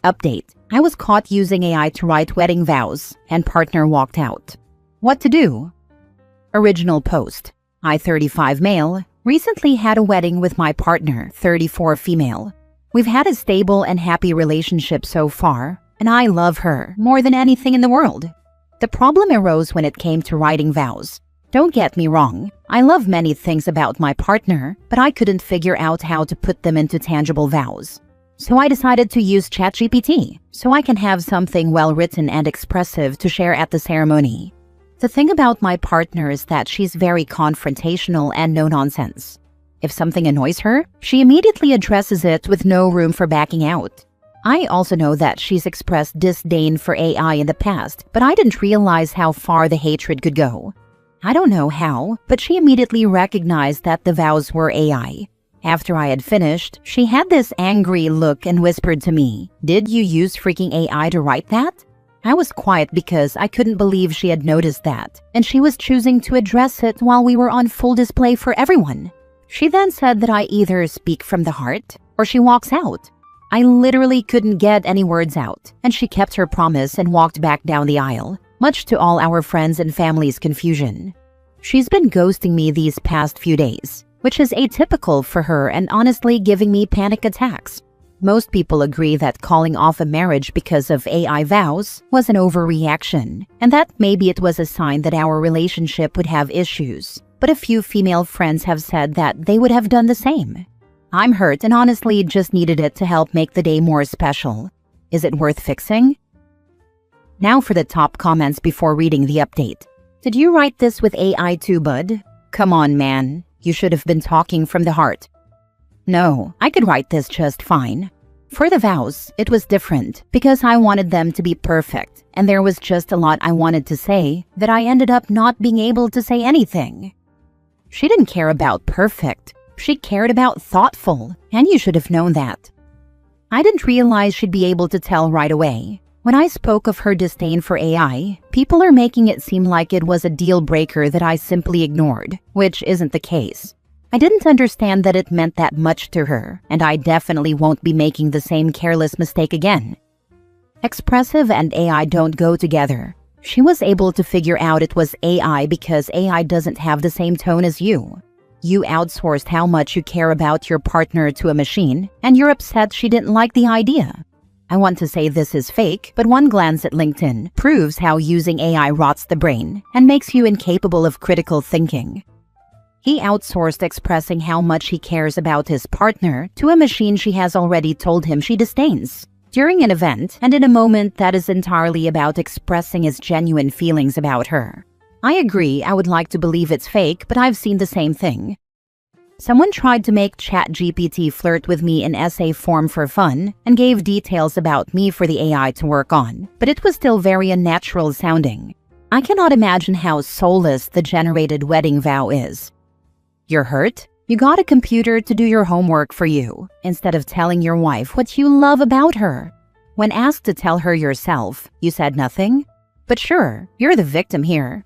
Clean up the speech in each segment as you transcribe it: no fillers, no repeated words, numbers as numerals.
Update. I was caught using AI to write wedding vows, and partner walked out. What to do? Original post. I, 35 male, recently had a wedding with my partner, 34 female. We've had a stable and happy relationship so far, and I love her more than anything in the world. The problem arose when it came to writing vows. Don't get me wrong, I love many things about my partner, but I couldn't figure out how to put them into tangible vows. So I decided to use ChatGPT, so I can have something well-written and expressive to share at the ceremony. The thing about my partner is that she's very confrontational and no-nonsense. If something annoys her, she immediately addresses it with no room for backing out. I also know that she's expressed disdain for AI in the past, but I didn't realize how far the hatred could go. I don't know how, but she immediately recognized that the vows were AI. After I had finished, she had this angry look and whispered to me, "Did you use freaking AI to write that?" I was quiet because I couldn't believe she had noticed that, and she was choosing to address it while we were on full display for everyone. She then said that I either speak from the heart or she walks out. I literally couldn't get any words out, and she kept her promise and walked back down the aisle, much to all our friends and family's confusion. She's been ghosting me these past few days, which is atypical for her and honestly giving me panic attacks. Most people agree that calling off a marriage because of AI vows was an overreaction, and that maybe it was a sign that our relationship would have issues. But a few female friends have said that they would have done the same. I'm hurt and honestly just needed it to help make the day more special. Is it worth fixing? Now for the top comments before reading the update. Did you write this with AI too, bud? Come on, man. You should have been talking from the heart. No, I could write this just fine. For the vows, it was different because I wanted them to be perfect, and there was just a lot I wanted to say that I ended up not being able to say anything. She didn't care about perfect. She cared about thoughtful, and you should have known that. I didn't realize she'd be able to tell right away. When I spoke of her disdain for AI, people are making it seem like it was a deal breaker that I simply ignored, which isn't the case. I didn't understand that it meant that much to her, and I definitely won't be making the same careless mistake again. Expressive and AI don't go together. She was able to figure out it was AI because AI doesn't have the same tone as you. You outsourced how much you care about your partner to a machine, and you're upset she didn't like the idea. I want to say this is fake, but one glance at LinkedIn proves how using AI rots the brain and makes you incapable of critical thinking. He outsourced expressing how much he cares about his partner to a machine she has already told him she disdains. During an event and in a moment that is entirely about expressing his genuine feelings about her. I agree, I would like to believe it's fake, but I've seen the same thing. Someone tried to make ChatGPT flirt with me in essay form for fun and gave details about me for the AI to work on, but it was still very unnatural sounding. I cannot imagine how soulless the generated wedding vow is. You're hurt? You got a computer to do your homework for you, instead of telling your wife what you love about her. When asked to tell her yourself, you said nothing? But sure, you're the victim here.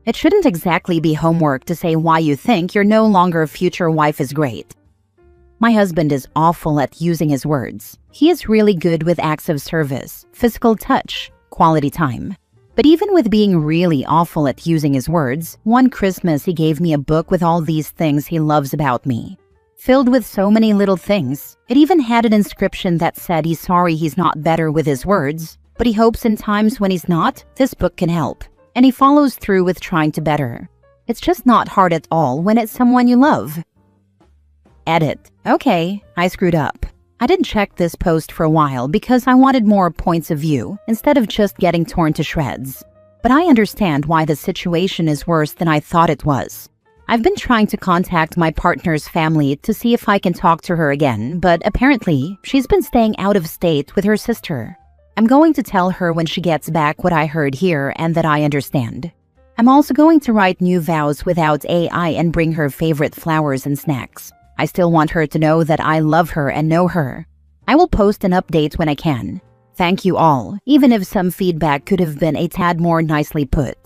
It shouldn't exactly be homework to say why you think your no longer future wife is great. My husband is awful at using his words. He is really good with acts of service, physical touch, quality time. But even with being really awful at using his words, one Christmas he gave me a book with all these things he loves about me. Filled with so many little things. It even had an inscription that said he's sorry he's not better with his words, but he hopes in times when he's not, this book can help. And he follows through with trying to better. It's just not hard at all when it's someone you love. Edit. Okay, I screwed up. I didn't check this post for a while because I wanted more points of view instead of just getting torn to shreds. But I understand why the situation is worse than I thought it was. I've been trying to contact my partner's family to see if I can talk to her again, but apparently she's been staying out of state with her sister. I'm going to tell her when she gets back what I heard here and that I understand. I'm also going to write new vows without AI and bring her favorite flowers and snacks. I still want her to know that I love her and know her. I will post an update when I can. Thank you all, even if some feedback could have been a tad more nicely put.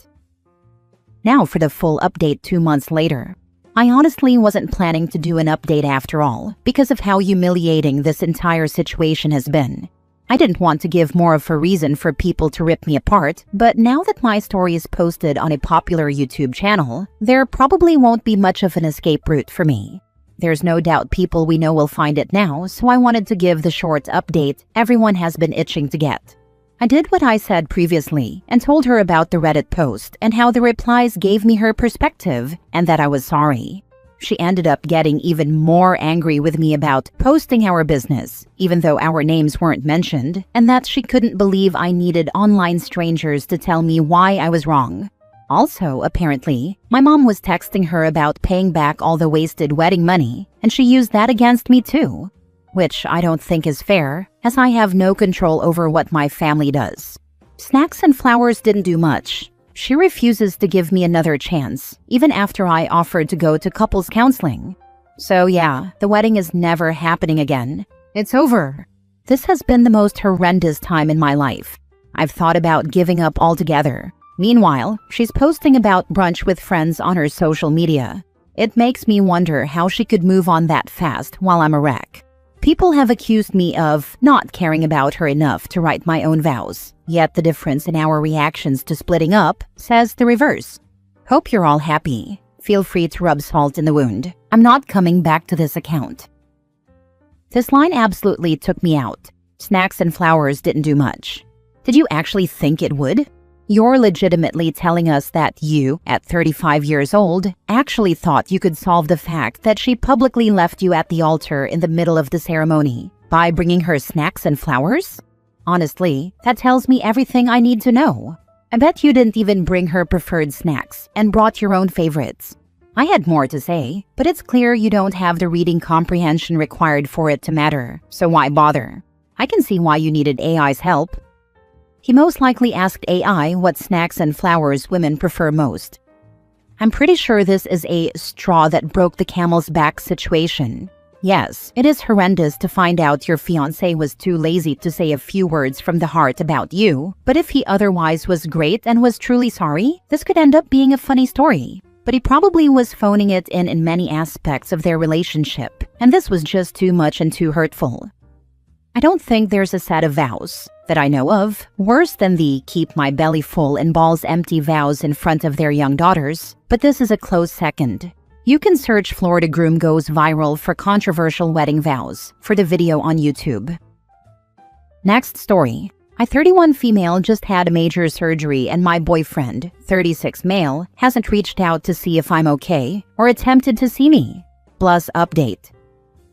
Now for the full update 2 months later. I honestly wasn't planning to do an update after all, because of how humiliating this entire situation has been. I didn't want to give more of a reason for people to rip me apart, but now that my story is posted on a popular YouTube channel, there probably won't be much of an escape route for me. There's no doubt people we know will find it now, so I wanted to give the short update everyone has been itching to get. I did what I said previously and told her about the Reddit post and how the replies gave me her perspective and that I was sorry. She ended up getting even more angry with me about posting our business, even though our names weren't mentioned, and that she couldn't believe I needed online strangers to tell me why I was wrong. Also, apparently, my mom was texting her about paying back all the wasted wedding money, and she used that against me too. Which I don't think is fair, as I have no control over what my family does. Snacks and flowers didn't do much. She refuses to give me another chance, even after I offered to go to couples counseling. So yeah, the wedding is never happening again. It's over. This has been the most horrendous time in my life. I've thought about giving up altogether. Meanwhile, she's posting about brunch with friends on her social media. It makes me wonder how she could move on that fast while I'm a wreck. People have accused me of not caring about her enough to write my own vows, yet the difference in our reactions to splitting up says the reverse. Hope you're all happy. Feel free to rub salt in the wound. I'm not coming back to this account. This line absolutely took me out. Snacks and flowers didn't do much. Did you actually think it would? You're legitimately telling us that you, at 35 years old, actually thought you could solve the fact that she publicly left you at the altar in the middle of the ceremony by bringing her snacks and flowers? Honestly, that tells me everything I need to know. I bet you didn't even bring her preferred snacks and brought your own favorites. I had more to say, but it's clear you don't have the reading comprehension required for it to matter, so why bother? I can see why you needed AI's help. He most likely asked AI what snacks and flowers women prefer most. I'm pretty sure this is a straw that broke the camel's back situation. Yes, it is horrendous to find out your fiancé was too lazy to say a few words from the heart about you, but if he otherwise was great and was truly sorry, this could end up being a funny story. But he probably was phoning it in many aspects of their relationship, and this was just too much and too hurtful. I don't think there's a set of vows that I know of worse than the keep my belly full and balls empty vows in front of their young daughters, but this is a close second. You can search Florida groom goes viral for controversial wedding vows for the video on YouTube. Next story. A 31 female just had a major surgery and my boyfriend, 36 male, hasn't reached out to see if I'm okay or attempted to see me. Plus update.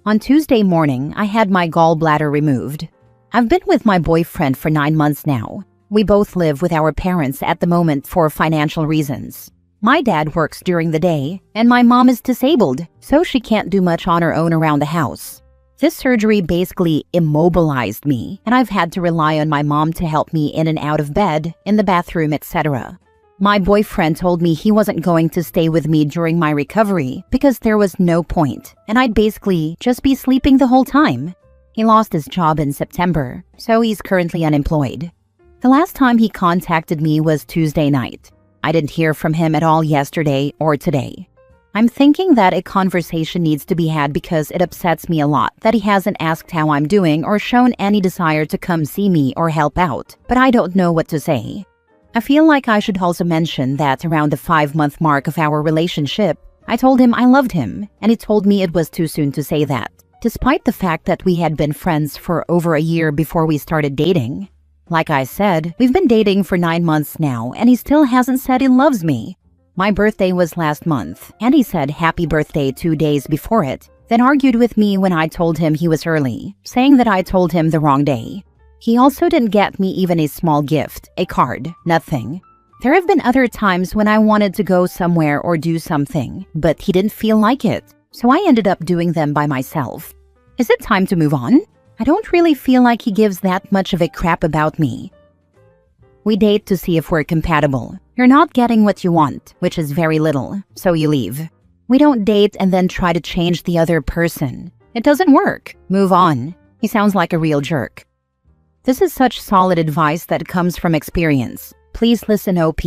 On Tuesday morning, I had my gallbladder removed. I've been with my boyfriend for 9 months now. We both live with our parents at the moment for financial reasons. My dad works during the day, and my mom is disabled, so she can't do much on her own around the house. This surgery basically immobilized me, and I've had to rely on my mom to help me in and out of bed, in the bathroom, etc. My boyfriend told me he wasn't going to stay with me during my recovery because there was no point, and I'd basically just be sleeping the whole time. He lost his job in September, so he's currently unemployed. The last time he contacted me was Tuesday night. I didn't hear from him at all yesterday or today. I'm thinking that a conversation needs to be had because it upsets me a lot that he hasn't asked how I'm doing or shown any desire to come see me or help out, but I don't know what to say. I feel like I should also mention that around the 5-month mark of our relationship, I told him I loved him, and he told me it was too soon to say that, despite the fact that we had been friends for over a year before we started dating. Like I said, we've been dating for 9 months now, and he still hasn't said he loves me. My birthday was last month, and he said happy birthday 2 days before it, then argued with me when I told him he was early, saying that I told him the wrong day. He also didn't get me even a small gift, a card, nothing. There have been other times when I wanted to go somewhere or do something, but he didn't feel like it, so I ended up doing them by myself. Is it time to move on? I don't really feel like he gives that much of a crap about me. We date to see if we're compatible. You're not getting what you want, which is very little, so you leave. We don't date and then try to change the other person. It doesn't work. Move on. He sounds like a real jerk. This is such solid advice that comes from experience. Please listen, OP.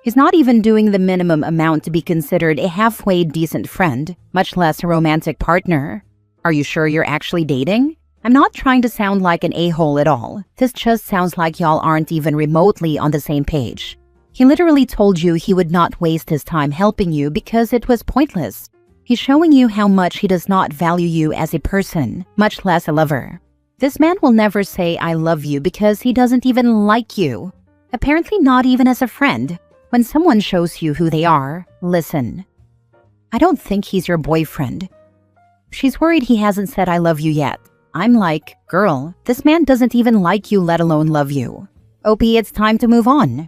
He's not even doing the minimum amount to be considered a halfway decent friend, much less a romantic partner. Are you sure you're actually dating? I'm not trying to sound like an a-hole at all. This just sounds like y'all aren't even remotely on the same page. He literally told you he would not waste his time helping you because it was pointless. He's showing you how much he does not value you as a person, much less a lover. This man will never say I love you because he doesn't even like you. Apparently not even as a friend. When someone shows you who they are, listen. I don't think he's your boyfriend. She's worried he hasn't said I love you yet. I'm like, girl, this man doesn't even like you, let alone love you. OP, it's time to move on.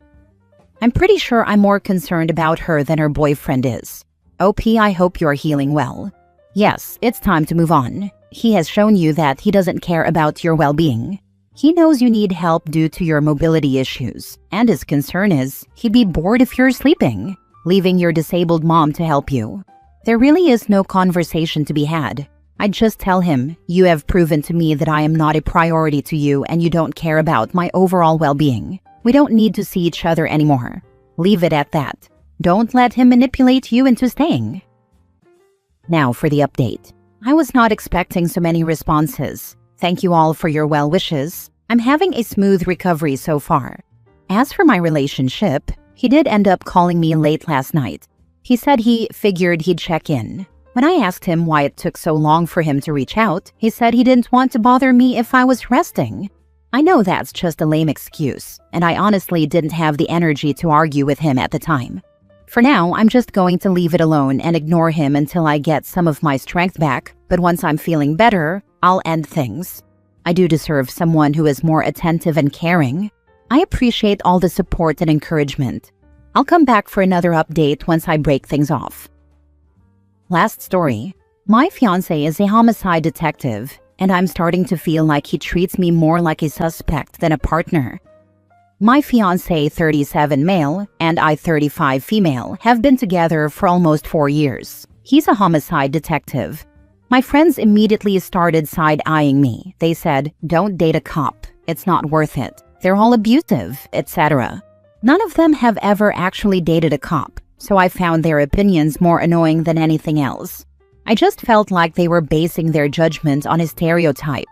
I'm pretty sure I'm more concerned about her than her boyfriend is. OP, I hope you're healing well. Yes, it's time to move on. He has shown you that he doesn't care about your well-being. He knows you need help due to your mobility issues, and his concern is he'd be bored if you're sleeping, leaving your disabled mom to help you. There really is no conversation to be had. I'd just tell him, you have proven to me that I am not a priority to you and you don't care about my overall well-being. We don't need to see each other anymore. Leave it at that. Don't let him manipulate you into staying. Now for the update. I was not expecting so many responses. Thank you all for your well wishes. I'm having a smooth recovery so far. As for my relationship, he did end up calling me late last night. He said he figured he'd check in. When I asked him why it took so long for him to reach out, he said he didn't want to bother me if I was resting. I know that's just a lame excuse, and I honestly didn't have the energy to argue with him at the time. For now, I'm just going to leave it alone and ignore him until I get some of my strength back, but once I'm feeling better, I'll end things. I do deserve someone who is more attentive and caring. I appreciate all the support and encouragement. I'll come back for another update once I break things off. Last story. My fiancé is a homicide detective, and I'm starting to feel like he treats me more like a suspect than a partner. My fiancé, 37 male, and I, 35 female, have been together for almost 4 years. He's a homicide detective. My friends immediately started side-eyeing me. They said, don't date a cop. It's not worth it. They're all abusive, etc. None of them have ever actually dated a cop, so I found their opinions more annoying than anything else. I just felt like they were basing their judgment on a stereotype.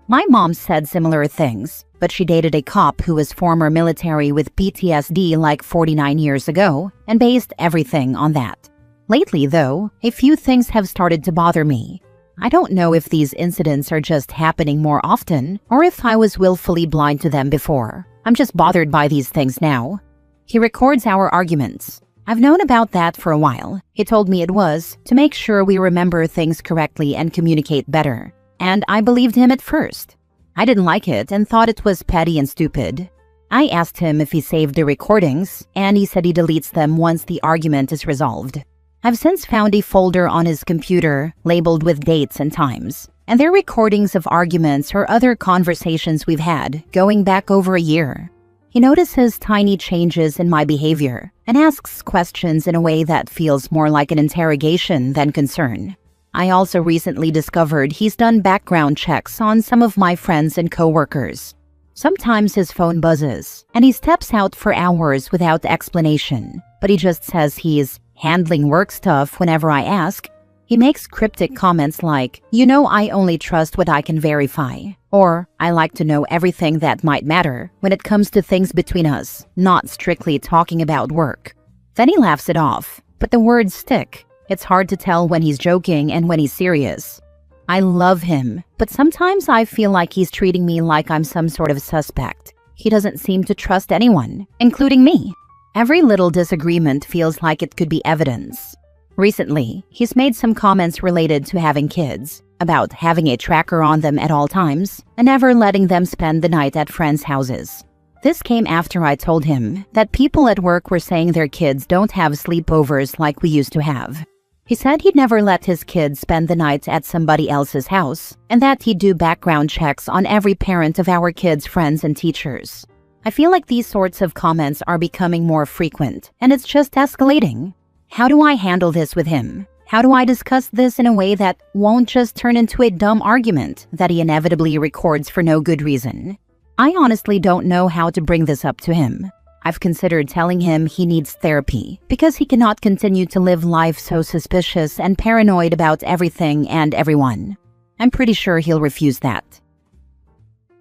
My mom said similar things, but she dated a cop who was former military with PTSD like 49 years ago and based everything on that. Lately, though, a few things have started to bother me. I don't know if these incidents are just happening more often or if I was willfully blind to them before. I'm just bothered by these things now. He records our arguments. I've known about that for a while. He told me it was to make sure we remember things correctly and communicate better. And I believed him at first. I didn't like it and thought it was petty and stupid. I asked him if he saved the recordings, and he said he deletes them once the argument is resolved. I've since found a folder on his computer labeled with dates and times, and they're recordings of arguments or other conversations we've had going back over a year. He notices tiny changes in my behavior and asks questions in a way that feels more like an interrogation than concern. I also recently discovered he's done background checks on some of my friends and coworkers. Sometimes his phone buzzes, and he steps out for hours without explanation, but he just says he's handling work stuff whenever I ask. He makes cryptic comments like, you know, I only trust what I can verify, or I like to know everything that might matter when it comes to things between us, not strictly talking about work. Then he laughs it off, but the words stick. It's hard to tell when he's joking and when he's serious. I love him, but sometimes I feel like he's treating me like I'm some sort of suspect. He doesn't seem to trust anyone, including me. Every little disagreement feels like it could be evidence. Recently, he's made some comments related to having kids, about having a tracker on them at all times, and never letting them spend the night at friends' houses. This came after I told him that people at work were saying their kids don't have sleepovers like we used to have. He said he'd never let his kids spend the night at somebody else's house, and that he'd do background checks on every parent of our kids' friends and teachers. I feel like these sorts of comments are becoming more frequent, and it's just escalating. How do I handle this with him? How do I discuss this in a way that won't just turn into a dumb argument that he inevitably records for no good reason? I honestly don't know how to bring this up to him. I've considered telling him he needs therapy because he cannot continue to live life so suspicious and paranoid about everything and everyone. I'm pretty sure he'll refuse that.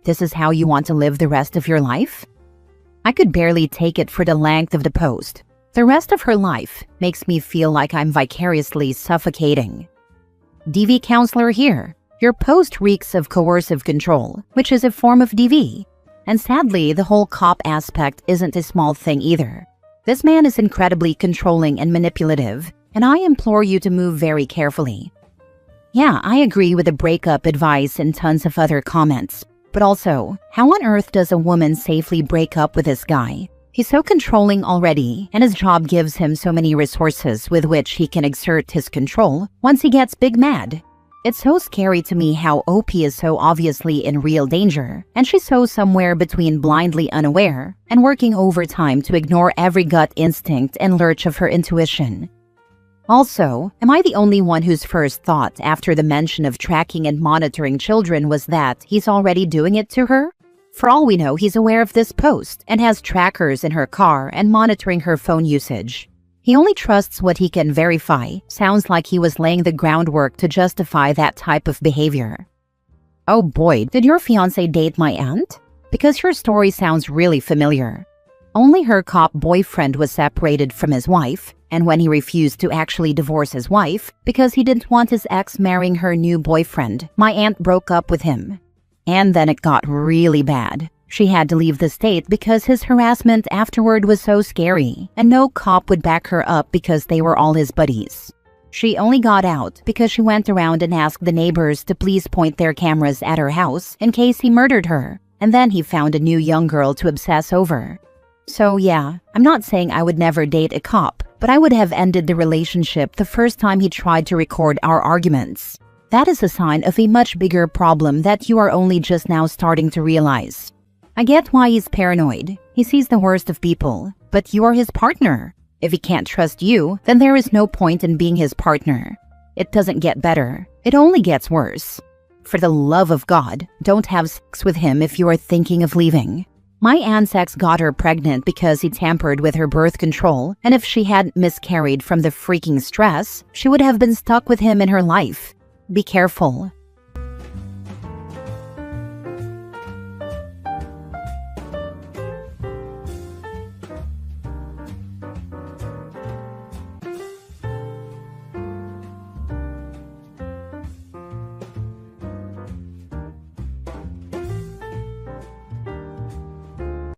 This is how you want to live the rest of your life? I could barely take it for the length of the post. The rest of her life makes me feel like I'm vicariously suffocating. DV counselor here. Your post reeks of coercive control, which is a form of DV. And sadly, the whole cop aspect isn't a small thing either. This man is incredibly controlling and manipulative, and I implore you to move very carefully. Yeah, I agree with the breakup advice and tons of other comments. But also, how on earth does a woman safely break up with this guy? He's so controlling already, and his job gives him so many resources with which he can exert his control once he gets big mad. It's so scary to me how OP is so obviously in real danger, and she's so somewhere between blindly unaware and working overtime to ignore every gut instinct and lurch of her intuition. Also, am I the only one whose first thought after the mention of tracking and monitoring children was that he's already doing it to her? For all we know, he's aware of this post and has trackers in her car and monitoring her phone usage. He only trusts what he can verify. Sounds like he was laying the groundwork to justify that type of behavior. Oh boy, did your fiancé date my aunt? Because your story sounds really familiar. Only her cop boyfriend was separated from his wife, and when he refused to actually divorce his wife because he didn't want his ex marrying her new boyfriend, my aunt broke up with him. And then it got really bad. She had to leave the state because his harassment afterward was so scary, and no cop would back her up because they were all his buddies. She only got out because she went around and asked the neighbors to please point their cameras at her house in case he murdered her, and then he found a new young girl to obsess over. So yeah, I'm not saying I would never date a cop, but I would have ended the relationship the first time he tried to record our arguments. That is a sign of a much bigger problem that you are only just now starting to realize. I get why he's paranoid. He sees the worst of people, but you are his partner. If he can't trust you, then there is no point in being his partner. It doesn't get better. It only gets worse. For the love of God, don't have sex with him if you are thinking of leaving. My aunt's ex got her pregnant because he tampered with her birth control, and if she hadn't miscarried from the freaking stress, she would have been stuck with him in her life. Be careful.